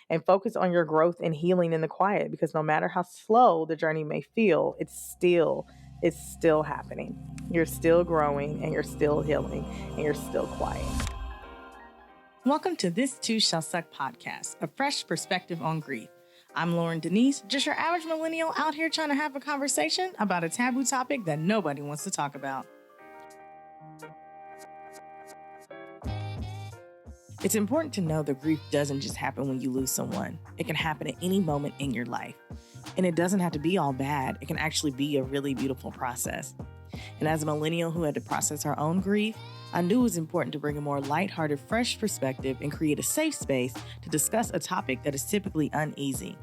and focus on your growth and healing in the quiet, because no matter how slow the journey may feel, it's still happening. You're still growing and you're still healing and you're still quiet. Welcome to This Too Shall Suck podcast, a fresh perspective on grief. I'm Loryn Denise, just your average millennial out here trying to have a conversation about a taboo topic that nobody wants to talk about. It's important to know that grief doesn't just happen when you lose someone. It can happen at any moment in your life. And it doesn't have to be all bad. It can actually be a really beautiful process. And as a millennial who had to process her own grief, I knew it was important to bring a more lighthearted, fresh perspective and create a safe space to discuss a topic that is typically uneasy.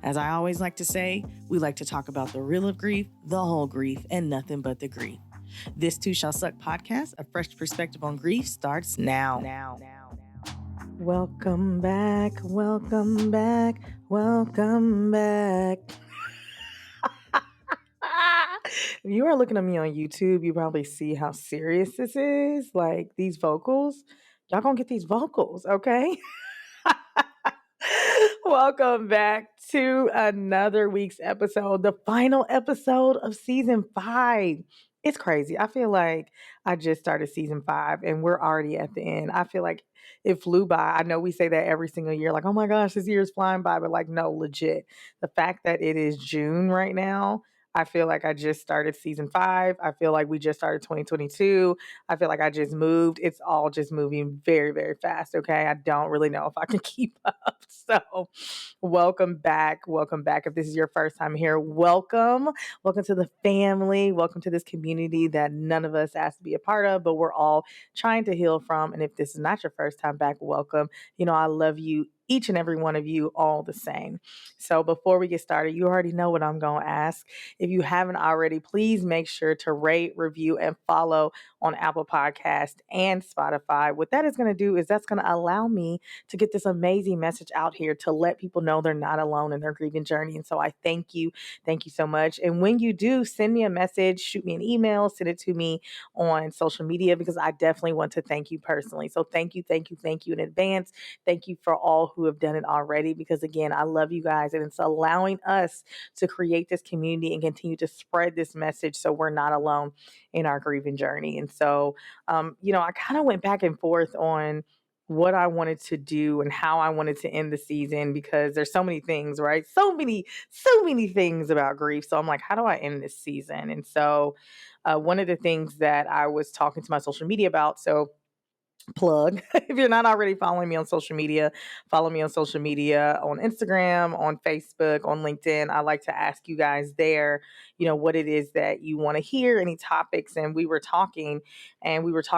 As I always like to say, we like to talk about the real of grief, the whole grief, and nothing but the grief. This Too Shall Suck podcast, a fresh perspective on grief, starts now. Welcome back, welcome back, welcome back. If you are looking at me on YouTube, you probably see how serious this is. Like these vocals, y'all gonna get these vocals, okay? Welcome back to another week's episode, the final episode of season 5. It's crazy. I feel like I just started season 5 and we're already at the end. I feel like it flew by. I know we say that every single year, like, oh my gosh, this year is flying by, but like, no, legit. The fact that it is June right now, I feel like I just started season 5. I feel like we just started 2022. I feel like I just moved. It's all just moving very, very fast. Okay. I don't really know if I can keep up. So welcome back. Welcome back. If this is your first time here, welcome. Welcome to the family. Welcome to this community that none of us asked to be a part of, but we're all trying to heal from. And if this is not your first time back, welcome. You know, I love you, each and every one of you, all the same. So before we get started, you already know what I'm going to ask. If you haven't already, please make sure to rate, review, and follow on Apple Podcast and Spotify. What that is going to do is that's going to allow me to get this amazing message out here to let people know they're not alone in their grieving journey. And so I thank you. Thank you so much. And when you do, send me a message, shoot me an email, send it to me on social media, because I definitely want to thank you personally. So thank you in advance. Thank you for all who have done it already, because again, I love you guys and it's allowing us to create this community and continue to spread this message so we're not alone in our grieving journey. And so, I kind of went back and forth on what I wanted to do and how I wanted to end the season, because there's so many things, right? So many things about grief. So I'm like, how do I end this season? And so one of the things that I was talking to my social media about, so plug, if you're not already following me on social media, follow me on social media, on Instagram, on Facebook, on LinkedIn. I like to ask you guys there, what it is that you want to hear, any topics. And we were talking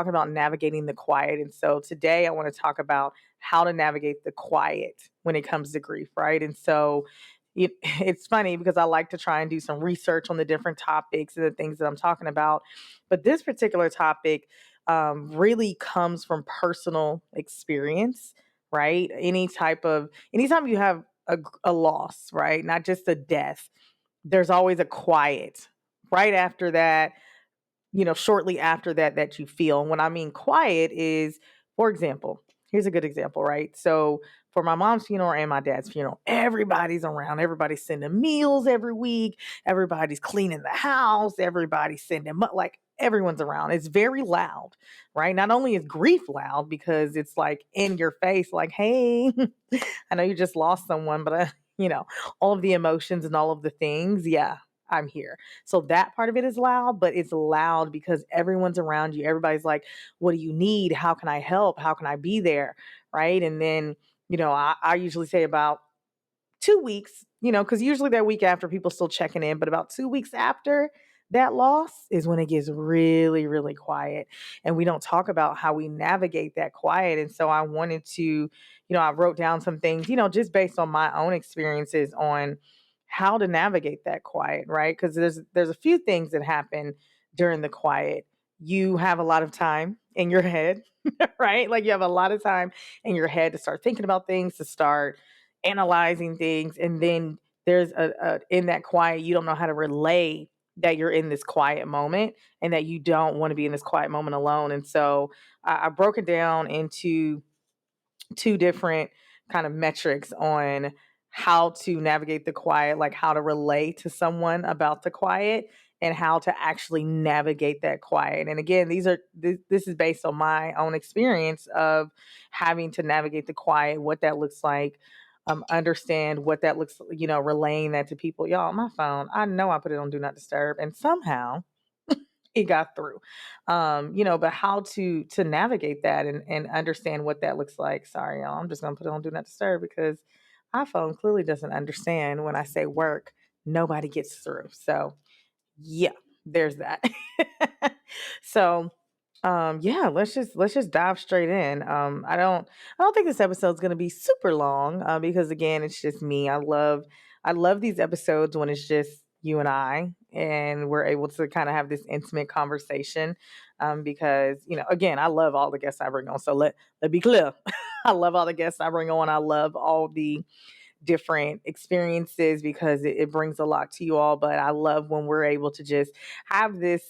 about navigating the quiet. And so today I want to talk about how to navigate the quiet when it comes to grief, right? And so it's funny because I like to try and do some research on the different topics and the things that I'm talking about. But this particular topic really comes from personal experience, right? Anytime you have a loss, right? Not just a death, there's always a quiet right after that, shortly after that you feel. And what I mean quiet is, for example, here's a good example, right? So for my mom's funeral and my dad's funeral, everybody's around. Everybody's sending meals every week. Everybody's cleaning the house. Everybody's sending like everyone's around. It's very loud, right? Not only is grief loud because it's like in your face, like, hey, I know you just lost someone, but all of the emotions and all of the things. Yeah, I'm here. So that part of it is loud, but it's loud because everyone's around you. Everybody's like, what do you need? How can I help? How can I be there? Right. And then, I usually say about 2 weeks, because usually that week after people still checking in, but about 2 weeks after that loss is when it gets really, really quiet. And we don't talk about how we navigate that quiet. And so I wanted to, I wrote down some things, just based on my own experiences on how to navigate that quiet, right? Because there's a few things that happen during the quiet. You have a lot of time in your head, right? Like you have a lot of time in your head to start thinking about things, to start analyzing things. And then there's in that quiet, you don't know how to relay that you're in this quiet moment and that you don't want to be in this quiet moment alone. And so I broke it down into two different kind of metrics on how to navigate the quiet, like how to relate to someone about the quiet and how to actually navigate that quiet. And again, this is based on my own experience of having to navigate the quiet, what that looks like, understand what that looks, relaying that to people. Y'all, my phone, I know I put it on do not disturb, and somehow it got through. But how to navigate that and understand what that looks like. Sorry, y'all, I'm just gonna put it on do not disturb because iPhone clearly doesn't understand when I say work, nobody gets through. So yeah, there's that. So yeah, let's just dive straight in. I don't think this episode's gonna be super long, because again, it's just me. I love these episodes when it's just you and we're able to kind of have this intimate conversation. Because again, I love all the guests I bring on. So let be clear. I love all the guests I bring on. I love all the different experiences because it brings a lot to you all. But I love when we're able to just have this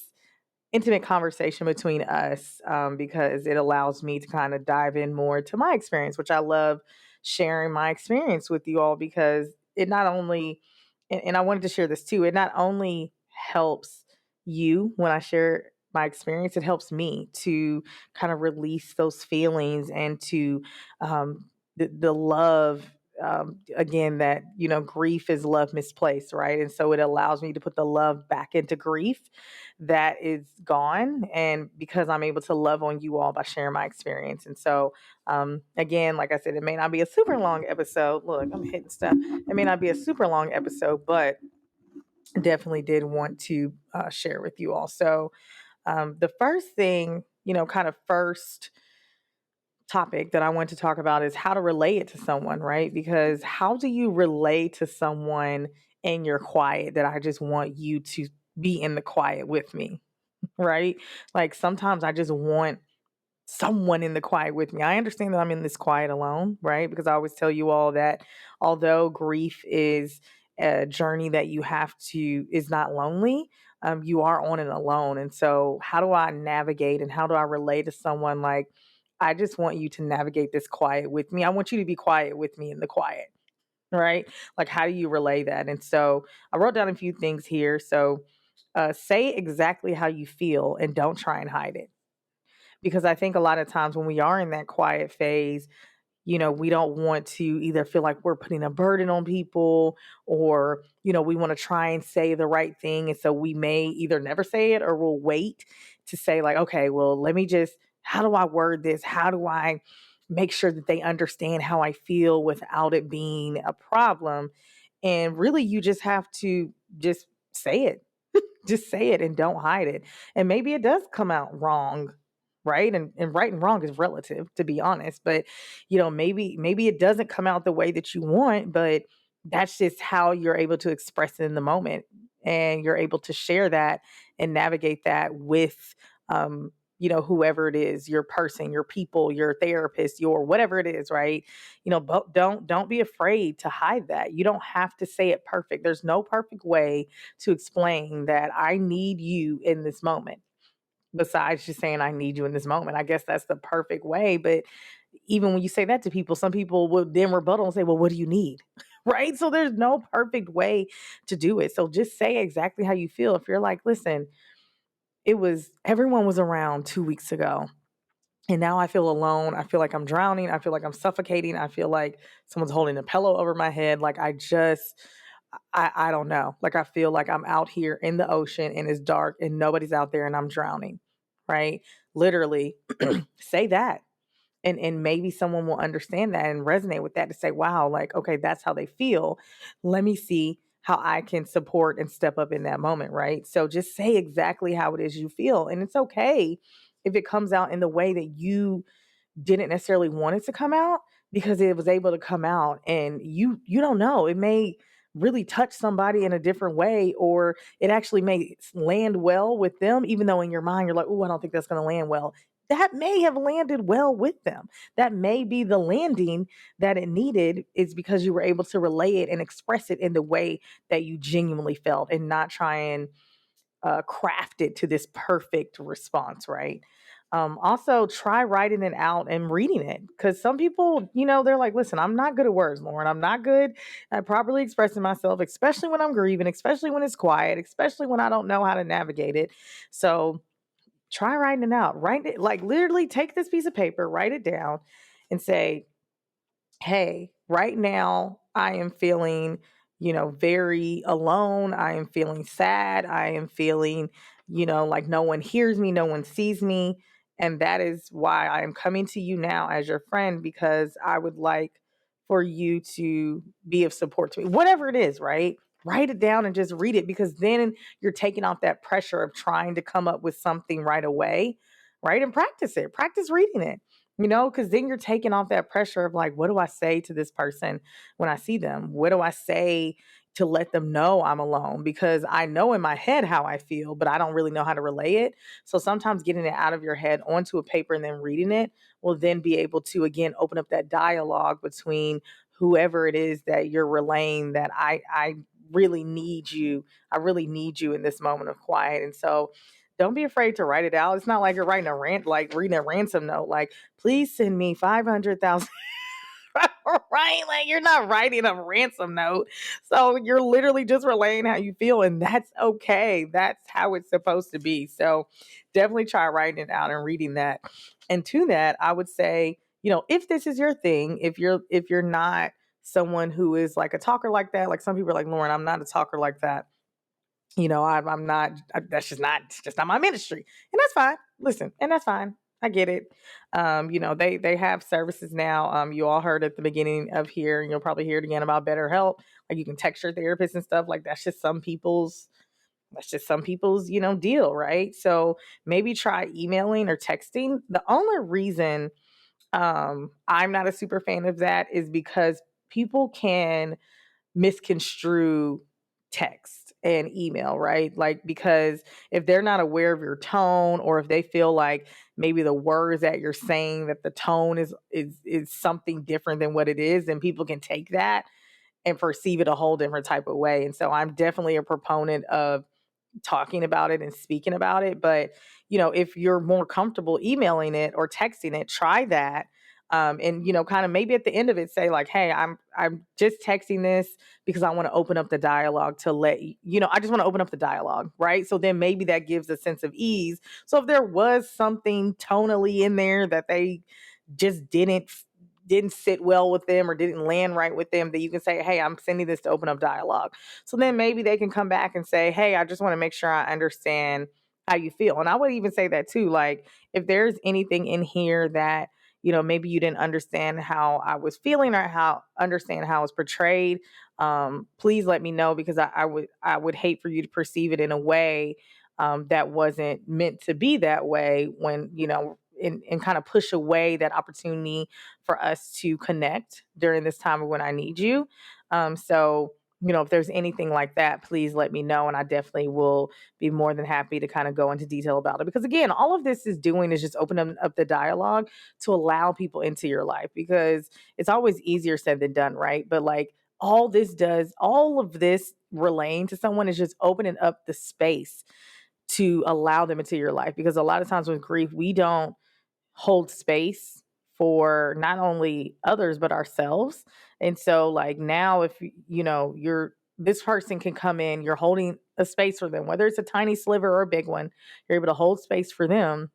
intimate conversation between us, because it allows me to kind of dive in more to my experience, which I love sharing my experience with you all because it not only, and I wanted to share this too, it not only helps you when I share my experience, it helps me to kind of release those feelings and to the love. Again, that grief is love misplaced, right? And so it allows me to put the love back into grief that is gone, and because I'm able to love on you all by sharing my experience. And so again, like I said, it may not be a super long episode. Look, I'm hitting stuff. It may not be a super long episode, but definitely did want to share with you all. So the first thing, kind of first topic that I want to talk about is how to relate it to someone, right? Because how do you relate to someone in your quiet that I just want you to be in the quiet with me, right? Like sometimes I just want someone in the quiet with me. I understand that I'm in this quiet alone, right? Because I always tell you all that although grief is a journey that you have to, is not lonely, you are on it alone. And so, how do I navigate and how do I relate to someone like, I just want you to navigate this quiet with me? I want you to be quiet with me in the quiet, right? Like, how do you relay that? And so, I wrote down a few things here. So, say exactly how you feel and don't try and hide it, because I think a lot of times when we are in that quiet phase, we don't want to either feel like we're putting a burden on people, or, we want to try and say the right thing. And so we may either never say it or we'll wait to say, like, okay, well, let me just, how do I word this? How do I make sure that they understand how I feel without it being a problem? And really, you just have to just say it. Just say it and don't hide it. And maybe it does come out wrong, right? And right and wrong is relative, to be honest. But maybe it doesn't come out the way that you want, but that's just how you're able to express it in the moment. And you're able to share that and navigate that with whoever it is, your person, your people, your therapist, your whatever it is, right? But don't be afraid to hide that. You don't have to say it perfect. There's no perfect way to explain that I need you in this moment, besides just saying I need you in this moment. I guess that's the perfect way. But even when you say that to people, some people will then rebuttal and say, well, what do you need? Right? So there's no perfect way to do it. So just say exactly how you feel. If you're like, listen, everyone was around 2 weeks ago, and now I feel alone. I feel like I'm drowning. I feel like I'm suffocating. I feel like someone's holding a pillow over my head. Like I don't know. Like I feel like I'm out here in the ocean and it's dark and nobody's out there and I'm drowning. Right? Literally say that. And maybe someone will understand that and resonate with that to say, wow, like, okay, that's how they feel. Let me see how I can support and step up in that moment, right? So just say exactly how it is you feel. And it's okay if it comes out in the way that you didn't necessarily want it to come out, because it was able to come out, and you don't know, it may really touch somebody in a different way, or it actually may land well with them, even though in your mind you're like, oh, I don't think that's going to land well. That may have landed well with them. That may be the landing that it needed, is because you were able to relay it and express it in the way that you genuinely felt, and not try and craft it to this perfect response, right? Also, try writing it out and reading it, because some people, they're like, listen, I'm not good at words, Loryn. I'm not good at properly expressing myself, especially when I'm grieving, especially when it's quiet, especially when I don't know how to navigate it. So try writing it out. Write it, like literally take this piece of paper, write it down, and say, hey, right now I am feeling, very alone. I am feeling sad. I am feeling, like no one hears me, no one sees me. And that is why I am coming to you now as your friend, because I would like for you to be of support to me. Whatever it is, right? Write it down and just read it, because then you're taking off that pressure of trying to come up with something right away, right? And practice it. Practice reading it, because then you're taking off that pressure of like, what do I say to this person when I see them? What do I say to let them know I'm alone? Because I know in my head how I feel, but I don't really know how to relay it. So sometimes getting it out of your head onto a paper and then reading it will then be able to, again, open up that dialogue between whoever it is that you're relaying that I really need you. I really need you in this moment of quiet. And so don't be afraid to write it out. It's not like you're writing a rant, like reading a ransom note, like, please send me 500,000. Right? Like, you're not writing a ransom note. So you're literally just relaying how you feel, and that's okay. That's how it's supposed to be. So definitely try writing it out and reading that. And to that, I would say, if this is your thing, if you're not someone who is like a talker like that, like some people are like, Loryn, I'm not a talker like that. I'm not, it's just not my ministry. And that's fine. Listen, and that's fine. I get it. They have services now. You all heard at the beginning of here, and you'll probably hear it again about BetterHelp. Like, you can text your therapist and stuff. Like, that's just some people's, deal, right? So maybe try emailing or texting. The only reason I'm not a super fan of that is because people can misconstrue text and email, right? Like, because if they're not aware of your tone, or if they feel like maybe the words that you're saying, that the tone is something different than what it is, then people can take that and perceive it a whole different type of way. And so I'm definitely a proponent of talking about it and speaking about it. But, if you're more comfortable emailing it or texting it, try that. And kind of maybe at the end of it, say like, hey, I'm just texting this because I want to open up the dialogue to let I just want to open up the dialogue, right? So then maybe that gives a sense of ease. So if there was something tonally in there that they just didn't sit well with them or didn't land right with them, that you can say, hey, I'm sending this to open up dialogue. So then maybe they can come back and say, hey, I just want to make sure I understand how you feel. And I would even say that too, like, if there's anything in here that, maybe you didn't understand how I was feeling, or understand how it was portrayed, please let me know, because I would hate for you to perceive it in a way that wasn't meant to be that way, when, and kind of push away that opportunity for us to connect during this time of when I need you. So, if there's anything like that, please let me know. And I definitely will be more than happy to kind of go into detail about it. Because again, all of this is doing is just opening up the dialogue to allow people into your life, because it's always easier said than done, right? But like, all of this relaying to someone is just opening up the space to allow them into your life. Because a lot of times with grief, we don't hold space for not only others but ourselves. And so like, now if you're this person can come in, you're holding a space for them, whether it's a tiny sliver or a big one, you're able to hold space for them,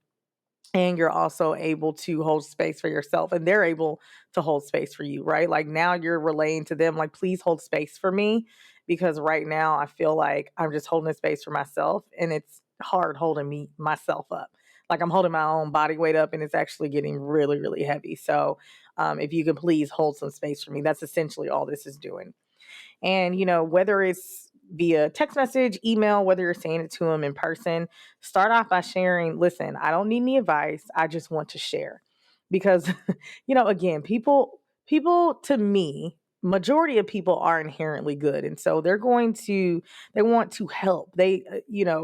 and you're also able to hold space for yourself, and they're able to hold space for you, right? Like, now you're relaying to them like, please hold space for me, because right now I feel like I'm just holding a space for myself, and it's hard holding myself up. Like, I'm holding my own body weight up, and it's actually getting really, really heavy. So if you could please hold some space for me, that's essentially all this is doing. And, whether it's via text message, email, whether you're saying it to them in person, start off by sharing, listen, I don't need any advice. I just want to share. Because, again, people to me, majority of people are inherently good. And so they want to help. They,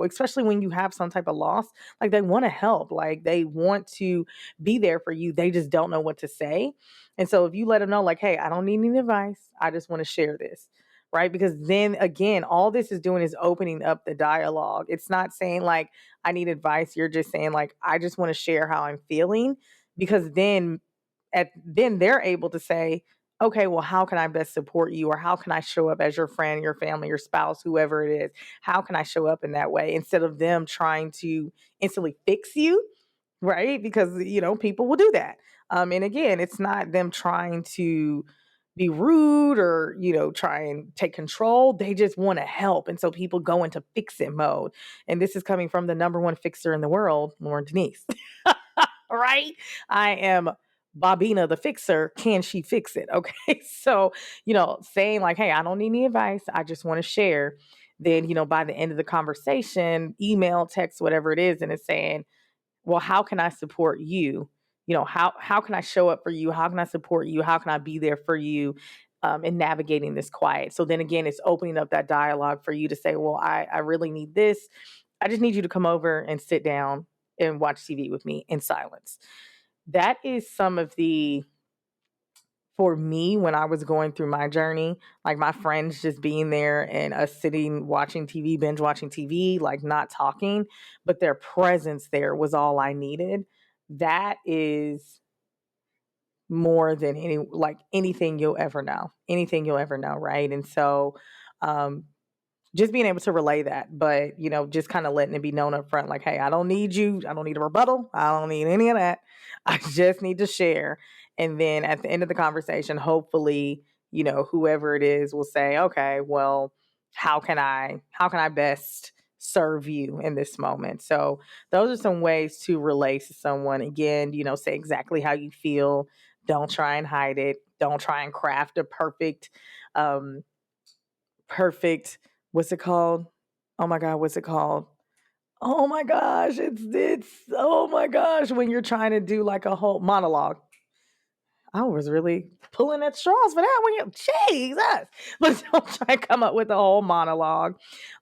especially when you have some type of loss, like, they want to help, like, they want to be there for you. They just don't know what to say. And so if you let them know, like, hey, I don't need any advice. I just want to share this. right? Because then again, all this is doing is opening up the dialogue. It's not saying like, I need advice. You're just saying like, I just want to share how I'm feeling, because then they're able to say, okay, well, how can I best support you? Or how can I show up as your friend, your family, your spouse, whoever it is? How can I show up in that way, instead of them trying to instantly fix you, right? Because, people will do that. And again, it's not them trying to be rude or, try and take control. They just want to help. And so people go into fix it mode. And this is coming from the number one fixer in the world, Loryn Denise. Right? I am Bobina the fixer. Can she fix it? Okay. So, saying like, hey, I don't need any advice. I just want to share. Then, by the end of the conversation, email, text, whatever it is, and it's saying, well, how can I support you? How can I show up for you? How can I support you? How can I be there for you in navigating this quiet? So then again, it's opening up that dialogue for you to say, well, I really need this. I just need you to come over and sit down and watch TV with me in silence. That is some of for me, when I was going through my journey, like my friends just being there and us sitting watching TV, binge watching TV, like not talking, but their presence there was all I needed. That is more than anything you'll ever know. Anything you'll ever know, right? And so um just being able to relay that, but just kind of letting it be known up front, like, hey, I don't need you. I don't need a rebuttal. I don't need any of that. I just need to share. And then at the end of the conversation, hopefully, whoever it is will say, okay, well, how can I best serve you in this moment? So those are some ways to relate to someone. Again, say exactly how you feel. Don't try and hide it. Don't try and craft a perfect what's it called? Oh my God, what's it called? Oh my gosh, it's oh my gosh, when you're trying to do like a whole monologue. I was really pulling at straws for that one. Jesus. But don't try and come up with a whole monologue.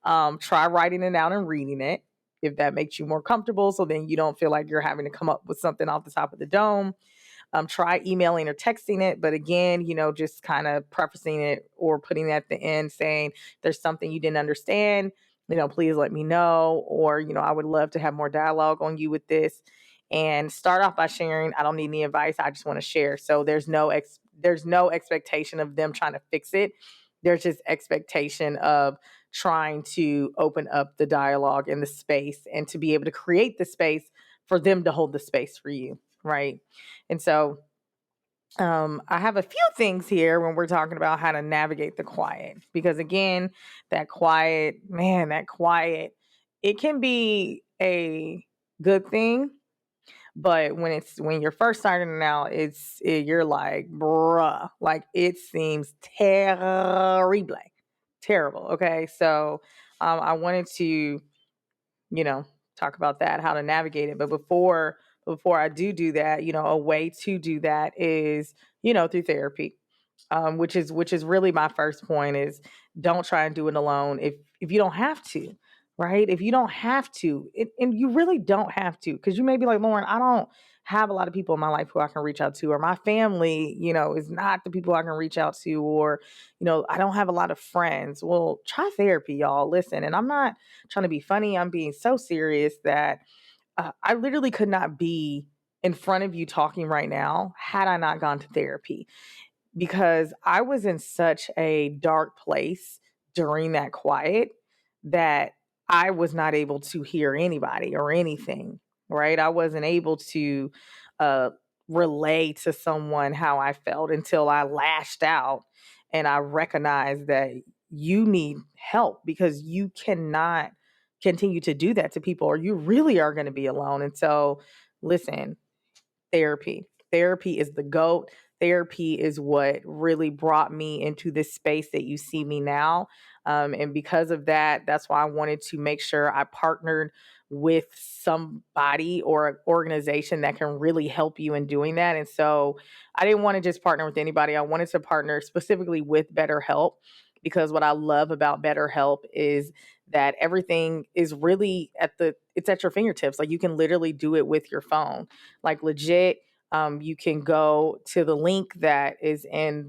Try writing it out and reading it if that makes you more comfortable. So then you don't feel like you're having to come up with something off the top of the dome. Try emailing or texting it. But again, just kind of prefacing it or putting it at the end saying, there's something you didn't understand, please let me know. Or, I would love to have more dialogue on you with this. And start off by sharing, I don't need any advice. I just want to share. So there's no expectation of them trying to fix it. There's just expectation of trying to open up the dialogue in the space and to be able to create the space for them to hold the space for you. Right. And so I have a few things here when we're talking about how to navigate the quiet, because again, that quiet, man, it can be a good thing, but when you're first starting out, you're like, bruh, like it seems terrible. Okay, so I wanted to you know, talk about that, how to navigate it. But before I do that, a way to do that is, through therapy. Which is really my first point is don't try and do it alone if you don't have to, right? If you don't have to, and you really don't have to, because you may be like, Loryn, I don't have a lot of people in my life who I can reach out to, or my family, is not the people I can reach out to, or, I don't have a lot of friends. Well, try therapy, y'all. Listen, and I'm not trying to be funny. I'm being so serious that I literally could not be in front of you talking right now had I not gone to therapy, because I was in such a dark place during that quiet that I was not able to hear anybody or anything, right? I wasn't able to uh, relay to someone how I felt until I lashed out and I recognized that you need help, because you cannot continue to do that to people or you really are going to be alone. And so, listen, therapy. Therapy is the GOAT. Therapy is what really brought me into this space that you see me now. And because of that, that's why I wanted to make sure I partnered with somebody or an organization that can really help you in doing that. And so I didn't want to just partner with anybody. I wanted to partner specifically with BetterHelp, because what I love about BetterHelp is that everything is really it's at your fingertips. Like you can literally do it with your phone, like legit. You can go to the link that is in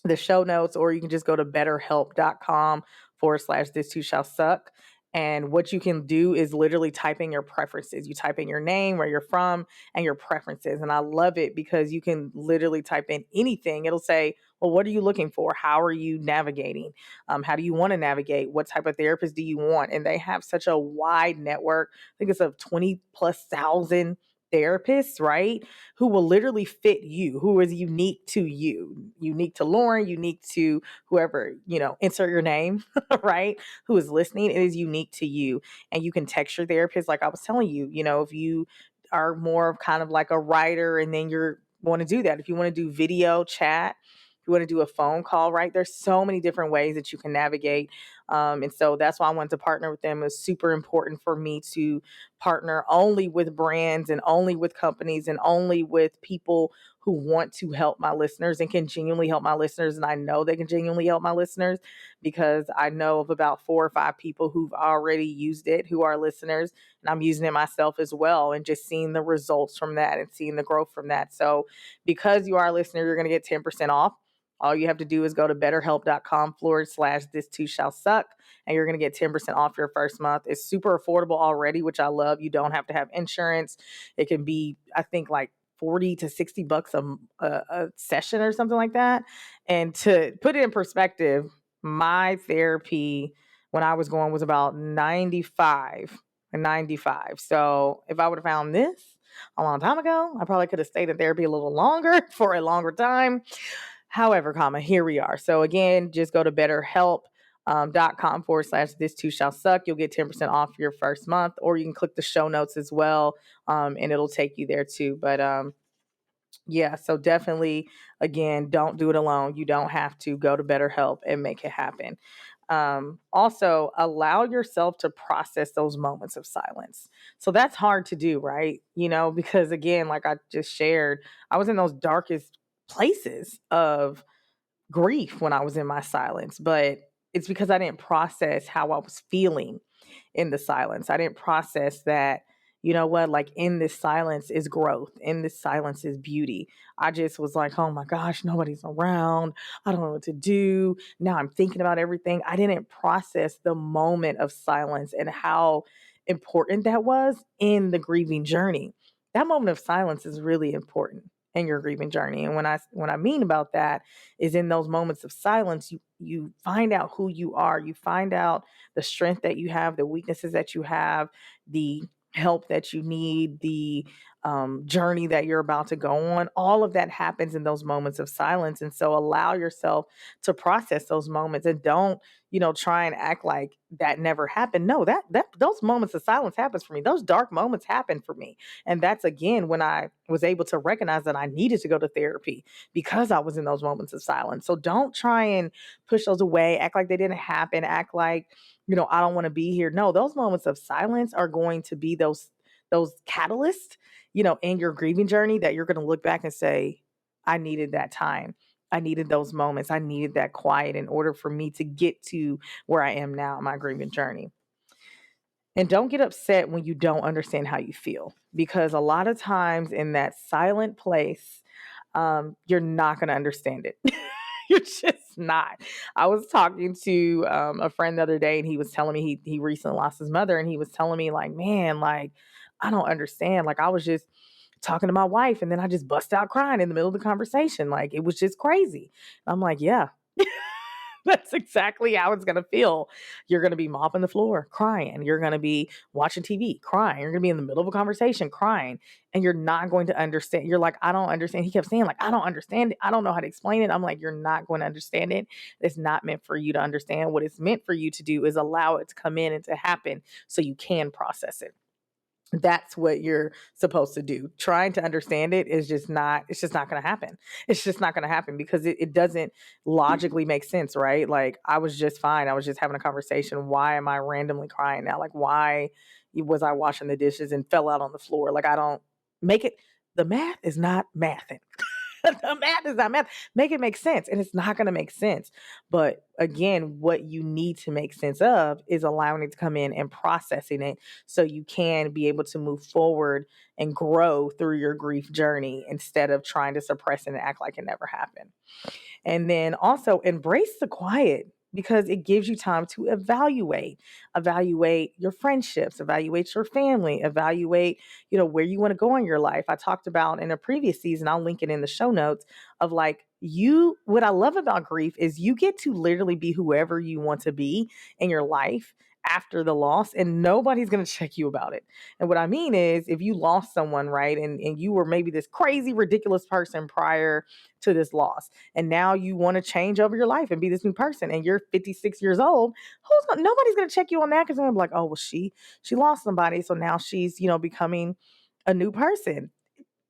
the show notes, or you can just go to betterhelp.com/this too shall suck. And what you can do is literally type in your preferences. You type in your name, where you're from, and your preferences. And I love it because you can literally type in anything. It'll say, well, what are you looking for? How are you navigating? How do you want to navigate? What type of therapist do you want? And they have such a wide network. I think it's of 20 plus thousand therapists, right? Who will literally fit you, who is unique to you, unique to Loryn, unique to whoever, insert your name, right? Who is listening, it is unique to you. And you can text your therapist, like I was telling you, if you are more of kind of like a writer and then you're want to do that. If you want to do video chat, if you want to do a phone call, right? There's so many different ways that you can navigate. And so that's why I wanted to partner with them. It was super important for me to partner only with brands and only with companies and only with people who want to help my listeners and can genuinely help my listeners. And I know they can genuinely help my listeners because I know of about 4 or 5 people who've already used it, who are listeners, and I'm using it myself as well, and just seeing the results from that and seeing the growth from that. So because you are a listener, you're going to get 10% off. All you have to do is go to betterhelp.com/this too shall suck, and you're going to get 10% off your first month. It's super affordable already, which I love. You don't have to have insurance. It can be, I think, like $40 to $60 a session or something like that. And to put it in perspective, my therapy when I was going was about 95 and 95. So if I would have found this a long time ago, I probably could have stayed in therapy a little longer for a longer time. However, here we are. So again, just go to betterhelp.com/this too shall suck. You'll get 10% off your first month, or you can click the show notes as well. And it'll take you there too. But yeah, so definitely, again, don't do it alone. You don't have to. Go to BetterHelp and make it happen. Also, allow yourself to process those moments of silence. So that's hard to do, right? Because again, like I just shared, I was in those darkest places of grief when I was in my silence, but it's because I didn't process how I was feeling in the silence. I didn't process that, like in this silence is growth, in this silence is beauty. I just was like, oh my gosh, nobody's around. I don't know what to do. Now I'm thinking about everything. I didn't process the moment of silence and how important that was in the grieving journey. That moment of silence is really important in your grieving journey. And when I mean about that is in those moments of silence, you find out who you are. You find out the strength that you have, the weaknesses that you have, the help that you need, the journey that you're about to go on. All of that happens in those moments of silence. And so allow yourself to process those moments and don't, try and act like that never happened. No, that those moments of silence happens for me. Those dark moments happen for me. And that's again when I was able to recognize that I needed to go to therapy because I was in those moments of silence. So don't try and push those away, act like they didn't happen, act like, I don't want to be here. No, those moments of silence are going to be those catalysts, in your grieving journey that you're going to look back and say, I needed that time. I needed those moments. I needed that quiet in order for me to get to where I am now in my grieving journey. And don't get upset when you don't understand how you feel, because a lot of times in that silent place, you're not going to understand it. You're just not. I was talking to a friend the other day, and he was telling me he recently lost his mother, and he was telling me like, man, like I don't understand. Like I was just talking to my wife, and then I just bust out crying in the middle of the conversation. Like it was just crazy. I'm like, yeah. That's exactly how it's going to feel. You're going to be mopping the floor, crying. You're going to be watching TV, crying. You're going to be in the middle of a conversation, crying. And you're not going to understand. You're like, I don't understand. He kept saying, like, I don't understand it. I don't know how to explain it. I'm like, you're not going to understand it. It's not meant for you to understand. What it's meant for you to do is allow it to come in and to happen so you can process it. That's what you're supposed to do. Trying to understand it is just not, it's just not going to happen. It's just not going to happen because it doesn't logically make sense, right? Like I was just fine. I was just having a conversation. Why am I randomly crying now? Like why was I washing the dishes and fell out on the floor? Like I don't make it, the math is not mathing. The math is not math. Make it make sense. And it's not going to make sense. But again, what you need to make sense of is allowing it to come in and processing it so you can be able to move forward and grow through your grief journey instead of trying to suppress it and act like it never happened. And then also embrace the quiet because it gives you time to evaluate your friendships, evaluate your family, evaluate, where you want to go in your life. I talked about in a previous season, I'll link it in the show notes of like what I love about grief is you get to literally be whoever you want to be in your life after the loss and nobody's going to check you about it. And what I mean is if you lost someone, right, and you were maybe this crazy, ridiculous person prior to this loss, and now you want to change over your life and be this new person, and you're 56 years old, nobody's going to check you on that because they're gonna be like, oh, well, she lost somebody, so now she's, becoming a new person.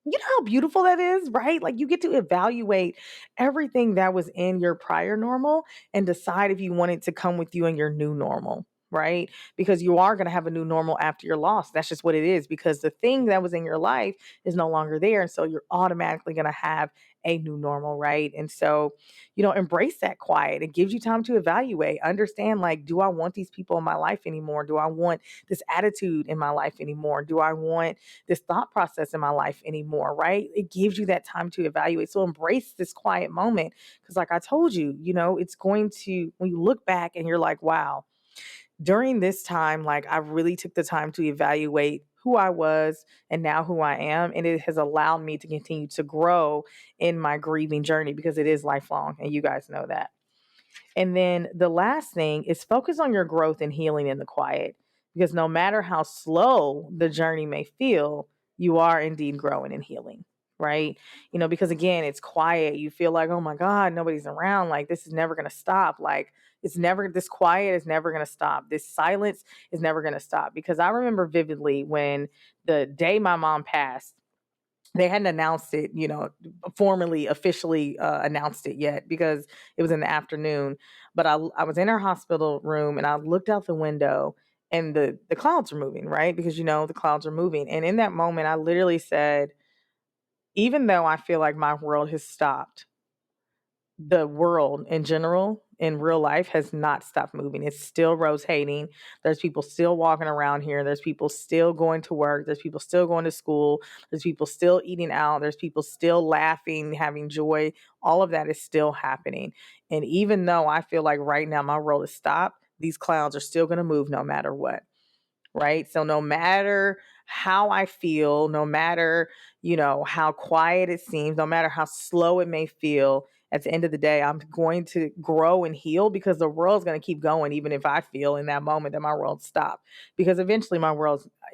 You know how beautiful that is, right? Like you get to evaluate everything that was in your prior normal and decide if you want it to come with you in your new normal, right? Because you are going to have a new normal after your loss. That's just what it is because the thing that was in your life is no longer there. And so you're automatically going to have a new normal, right? And so, embrace that quiet. It gives you time to evaluate, understand like, do I want these people in my life anymore? Do I want this attitude in my life anymore? Do I want this thought process in my life anymore, right? It gives you that time to evaluate. So embrace this quiet moment because, like I told you, it's going to, when you look back and you're like, wow, during this time, like I really took the time to evaluate who I was and now who I am. And it has allowed me to continue to grow in my grieving journey because it is lifelong. And you guys know that. And then the last thing is focus on your growth and healing in the quiet because no matter how slow the journey may feel, you are indeed growing and healing, right? Because again, it's quiet. You feel like, oh my God, nobody's around. Like this is never going to stop. Like this quiet is never going to stop. This silence is never going to stop. Because I remember vividly when the day my mom passed, they hadn't announced it, formally, officially announced it yet because it was in the afternoon. But I was in her hospital room and I looked out the window and the clouds are moving, right? Because, the clouds are moving. And in that moment, I literally said, even though I feel like my world has stopped, the world in general in real life has not stopped moving. It's still rotating. There's people still walking around here. There's people still going to work. There's people still going to school. There's people still eating out. There's people still laughing, having joy. All of that is still happening. And even though I feel like right now my world is stopped, these clouds are still going to move no matter what, right? So no matter how I feel, no matter, how quiet it seems, no matter how slow it may feel, at the end of the day, I'm going to grow and heal because the world's going to keep going, even if I feel in that moment that my world stopped. Because eventually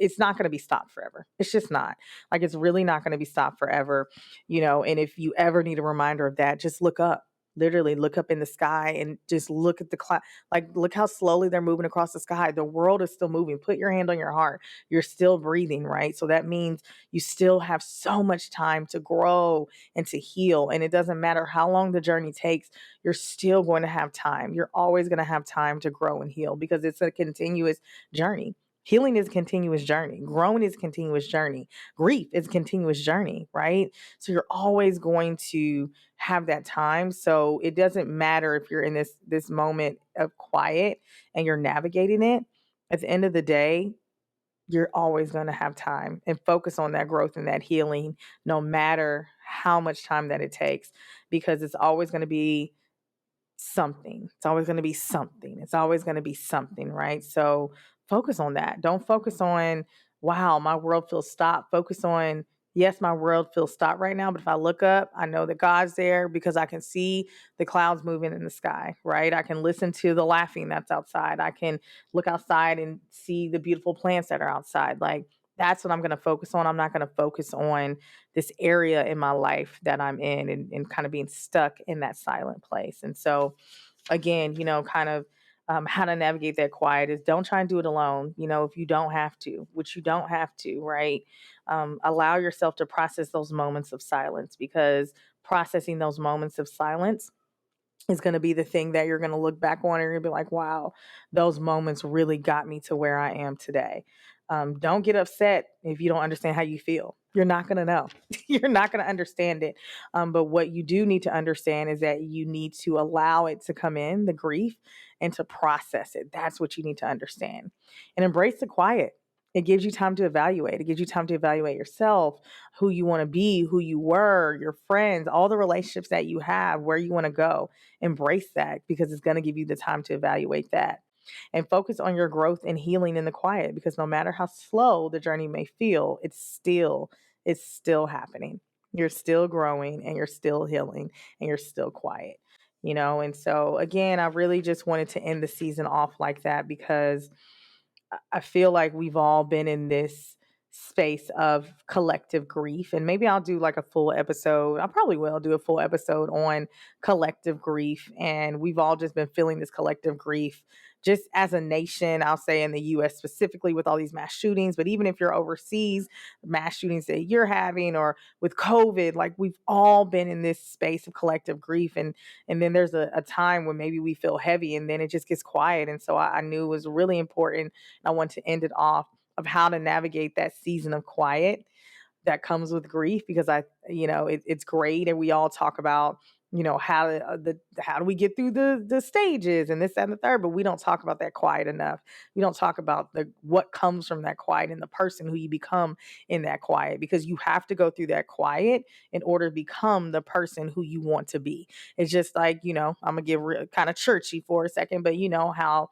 it's not going to be stopped forever. It's just not. Like, it's really not going to be stopped forever, and if you ever need a reminder of that, just look up. Literally look up in the sky and just look at the cloud. Like, look how slowly they're moving across the sky. The world is still moving. Put your hand on your heart. You're still breathing, right? So that means you still have so much time to grow and to heal. And it doesn't matter how long the journey takes, you're still going to have time. You're always going to have time to grow and heal because it's a continuous journey. Healing is a continuous journey. Growing is a continuous journey. Grief is a continuous journey, right? So you're always going to have that time. So it doesn't matter if you're in this moment of quiet and you're navigating it. At the end of the day, you're always going to have time and focus on that growth and that healing, no matter how much time that it takes, because it's always going to be something. It's always going to be something. It's always going to be something, right? So focus on that. Don't focus on, wow, my world feels stopped. Focus on, yes, my world feels stopped right now, but if I look up, I know that God's there because I can see the clouds moving in the sky, right? I can listen to the laughing that's outside. I can look outside and see the beautiful plants that are outside. Like, that's what I'm going to focus on. I'm not going to focus on this area in my life that I'm in and kind of being stuck in that silent place. And so, again, kind of how to navigate that quiet is don't try and do it alone. If you don't have to, which you don't have to, right? Allow yourself to process those moments of silence because processing those moments of silence is going to be the thing that you're going to look back on and you're going to be like, wow, those moments really got me to where I am today. Don't get upset if you don't understand how you feel. You're not going to know. You're not going to understand it. But what you do need to understand is that you need to allow it to come in, the grief, and to process it. That's what you need to understand. And embrace the quiet. It gives you time to evaluate. It gives you time to evaluate yourself, who you want to be, who you were, your friends, all the relationships that you have, where you want to go. Embrace that because it's going to give you the time to evaluate that. And focus on your growth and healing in the quiet because no matter how slow the journey may feel, it's still happening. You're still growing and you're still healing and you're still quiet, And so, again, I really just wanted to end the season off like that because I feel like we've all been in this space of collective grief. And maybe I'll do like a full episode. I probably will do a full episode on collective grief. And we've all just been feeling this collective grief just as a nation, I'll say in the US specifically with all these mass shootings. But even if you're overseas, mass shootings that you're having or with COVID, like we've all been in this space of collective grief. And then there's a time when maybe we feel heavy and then it just gets quiet. And so I knew it was really important. I want to end it off of how to navigate that season of quiet that comes with grief because it's great and we all talk about how do we get through the stages and this that, and the third, but we don't talk about that quiet enough. We don't talk about the what comes from that quiet and the person who you become in that quiet because you have to go through that quiet in order to become the person who you want to be. It's just like I'm gonna get kind of churchy for a second, but you know how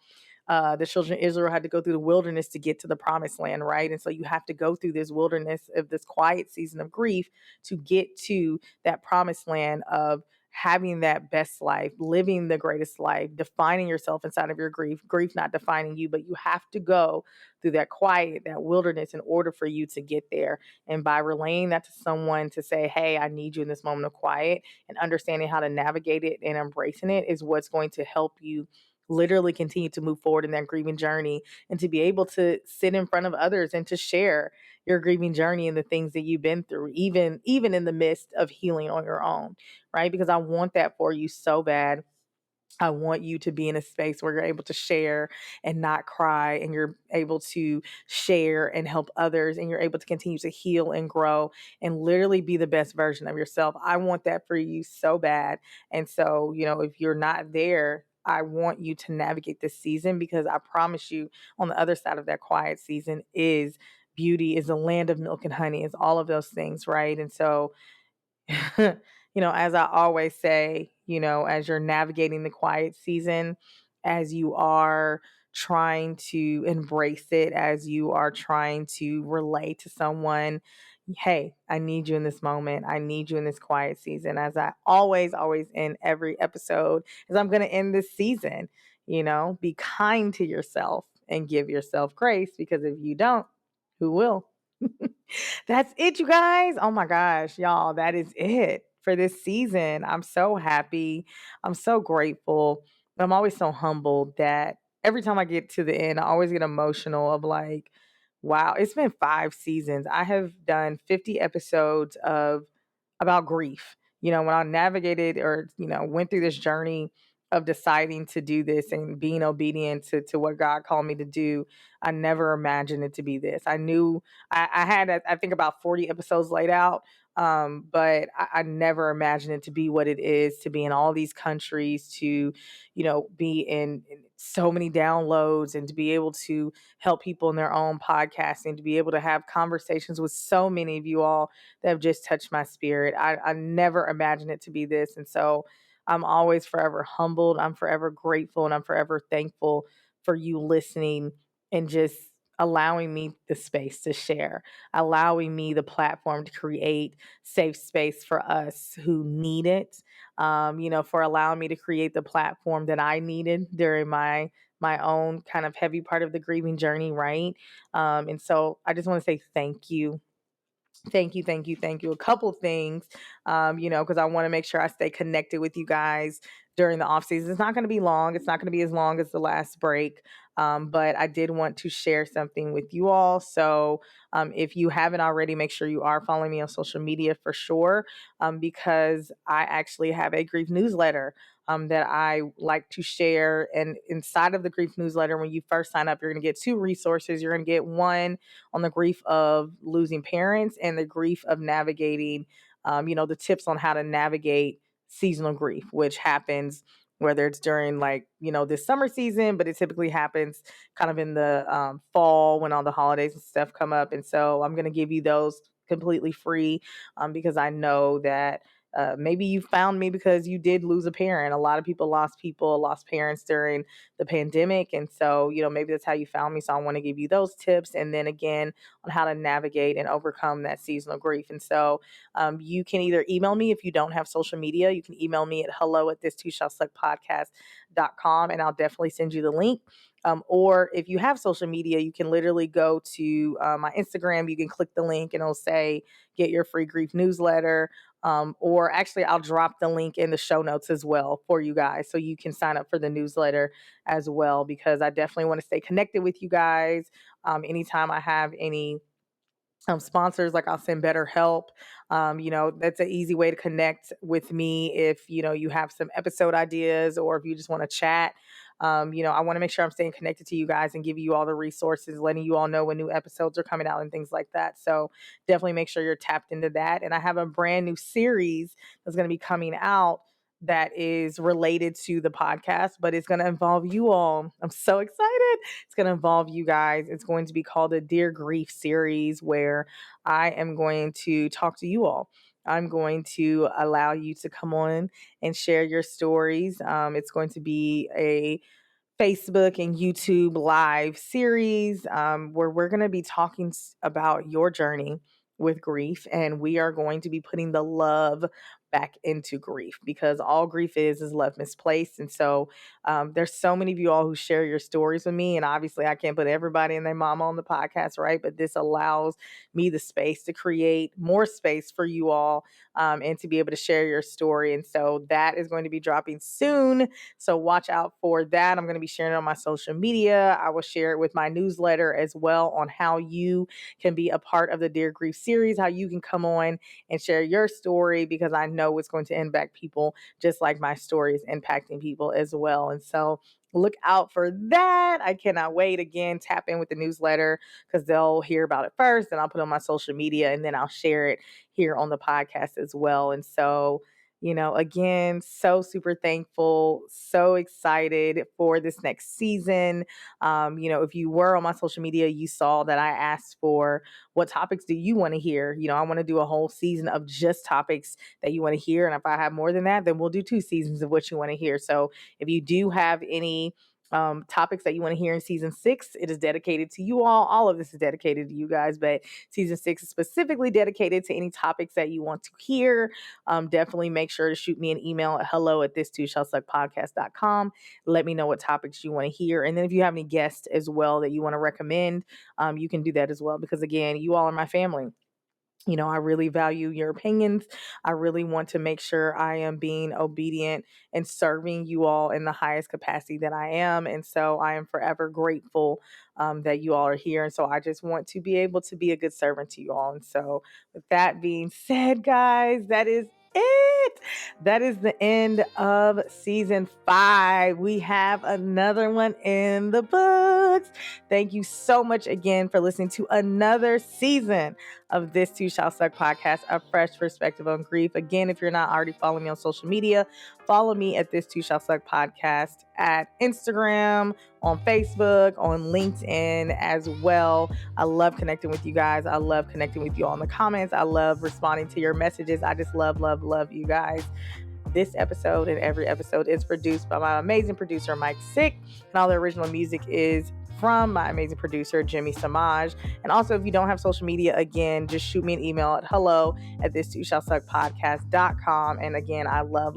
the children of Israel had to go through the wilderness to get to the promised land, right? And so you have to go through this wilderness of this quiet season of grief to get to that promised land of having that best life, living the greatest life, defining yourself inside of your grief not defining you, but you have to go through that quiet, that wilderness in order for you to get there. And by relaying that to someone to say, hey, I need you in this moment of quiet and understanding how to navigate it and embracing it is what's going to help you literally continue to move forward in that grieving journey and to be able to sit in front of others and to share your grieving journey and the things that you've been through, even in the midst of healing on your own, right? Because I want that for you so bad. I want you to be in a space where you're able to share and not cry, and you're able to share and help others, and you're able to continue to heal and grow and literally be the best version of yourself. I want that for you so bad. And so, if you're not there, I want you to navigate this season because I promise you, on the other side of that quiet season is beauty, is a land of milk and honey, is all of those things, right? And so, as I always say, as you're navigating the quiet season, as you are trying to embrace it, as you are trying to relate to someone, hey, I need you in this moment. I need you in this quiet season. As I always in every episode, as I'm going to end this season, be kind to yourself and give yourself grace because if you don't, who will? That's it, you guys. Oh my gosh, y'all, that is it for this season. I'm so happy. I'm so grateful. I'm always so humbled that every time I get to the end, I always get emotional of like, wow, it's been 5 seasons. I have done 50 episodes of about grief. When I navigated or, went through this journey of deciding to do this and being obedient to what God called me to do, I never imagined it to be this. I knew I had, I think, about 40 episodes laid out. But I never imagined it to be what it is, to be in all these countries, to, be in so many downloads and to be able to help people in their own podcasting, to be able to have conversations with so many of you all that have just touched my spirit. I never imagined it to be this. And so I'm always forever humbled. I'm forever grateful and I'm forever thankful for you listening and just allowing me the space to share, allowing me the platform to create safe space for us who need it, for allowing me to create the platform that I needed during my own kind of heavy part of the grieving journey, right? And so I just want to say thank you. Thank you, thank you, thank you. A couple things, because I want to make sure I stay connected with you guys during the off season. It's not going to be long. It's not going to be as long as the last break. But I did want to share something with you all. So if you haven't already, make sure you are following me on social media for sure, because I actually have a grief newsletter that I like to share. And inside of the grief newsletter, when you first sign up, you're going to get 2 resources. You're going to get one on the grief of losing parents and the grief of navigating, the tips on how to navigate seasonal grief, which happens whether it's during this summer season, but it typically happens kind of in the fall when all the holidays and stuff come up. And so I'm going to give you those completely free because I know that maybe you found me because you did lose a parent. A lot of people, lost parents during the pandemic. And so, maybe that's how you found me. So I want to give you those tips. And then again, on how to navigate and overcome that seasonal grief. And so you can either email me if you don't have social media. You can email me at hello@this2shallsuckpodcast.com and I'll definitely send you the link. Or if you have social media, you can literally go to my Instagram. You can click the link and it'll say, get your free grief newsletter. Or actually, I'll drop the link in the show notes as well for you guys. So you can sign up for the newsletter as well, because I definitely want to stay connected with you guys. Anytime I have any sponsors, like I'll send BetterHelp. That's an easy way to connect with me if, you have some episode ideas or if you just want to chat. I want to make sure I'm staying connected to you guys and give you all the resources, letting you all know when new episodes are coming out and things like that. So definitely make sure you're tapped into that. And I have a brand new series that's going to be coming out that is related to the podcast, but it's going to involve you all. I'm so excited. It's going to involve you guys. It's going to be called a Dear Grief series, where I am going to talk to you all. I'm going to allow you to come on and share your stories. It's going to be a Facebook and YouTube live series where we're going to be talking about your journey with grief. And we are going to be putting the love back into grief, because all grief is love misplaced. And so there's so many of you all who share your stories with me. And obviously I can't put everybody and their mama on the podcast, right? But this allows me the space to create more space for you all and to be able to share your story. And so that is going to be dropping soon. So watch out for that. I'm going to be sharing it on my social media. I will share it with my newsletter as well on how you can be a part of the Dear Grief series, how you can come on and share your story, because I know it's going to impact people just like my story is impacting people as well. And so look out for that. I cannot wait. Again, tap in with the newsletter because they'll hear about it first, and I'll put it on my social media, and then I'll share it here on the podcast as well. And so, again, so super thankful, so excited for this next season. If you were on my social media, you saw that I asked for what topics do you want to hear? I want to do a whole season of just topics that you want to hear. And if I have more than that, then we'll do 2 seasons of what you want to hear. So if you do have any topics that you want to hear in season 6, it is dedicated to you all. All of this is dedicated to you guys, but season 6 is specifically dedicated to any topics that you want to hear. Definitely make sure to shoot me an email at hello@this2shallsuckpodcast.com. Let me know what topics you want to hear. And then if you have any guests as well that you want to recommend, you can do that as well, because again, you all are my family. I really value your opinions. I really want to make sure I am being obedient and serving you all in the highest capacity that I am. And so I am forever grateful that you all are here. And so I just want to be able to be a good servant to you all. And so with that being said, guys, that is it. That is the end of season 5. We have another one in the books. Thank you so much again for listening to another season of This Too Shall Suck podcast, a fresh perspective on grief. Again, if you're not already following me on social media, follow me at This Too Shall Suck podcast at Instagram, on Facebook, on LinkedIn as well. I love connecting with you guys. I love connecting with you all in the comments. I love responding to your messages. I just love you guys. This episode and every episode is produced by my amazing producer, Mike Sick, and all the original music is from my amazing producer, Jimmy Samaj. And also, if you don't have social media, again, just shoot me an email at hello@this2shallsuckpodcast.com. And again, I love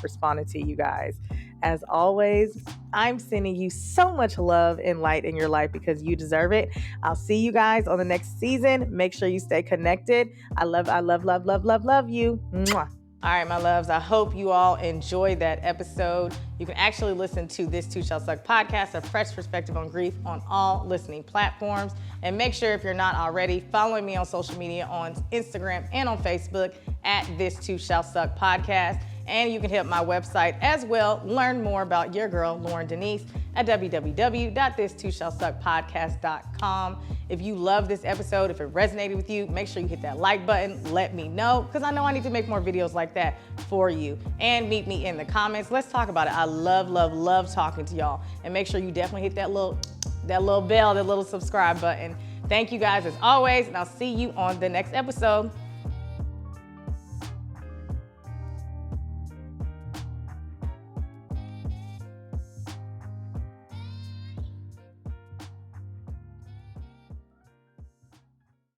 responding to you guys. As always, I'm sending you so much love and light in your life because you deserve it. I'll see you guys on the next season. Make sure you stay connected. I love you. Mwah. All right, my loves, I hope you all enjoyed that episode. You can actually listen to This Too Shall Suck podcast, a fresh perspective on grief, on all listening platforms. And make sure, if you're not already, following me on social media on Instagram and on Facebook at This Too Shall Suck podcast. And you can hit my website as well. Learn more about your girl, Loryn Denise, at www.thistwoshallsuckpodcast.com. If you love this episode, if it resonated with you, make sure you hit that like button. Let me know, because I know I need to make more videos like that for you. And meet me in the comments. Let's talk about it. I love, love, love talking to y'all. And make sure you definitely hit that little bell, that little subscribe button. Thank you guys as always, and I'll see you on the next episode.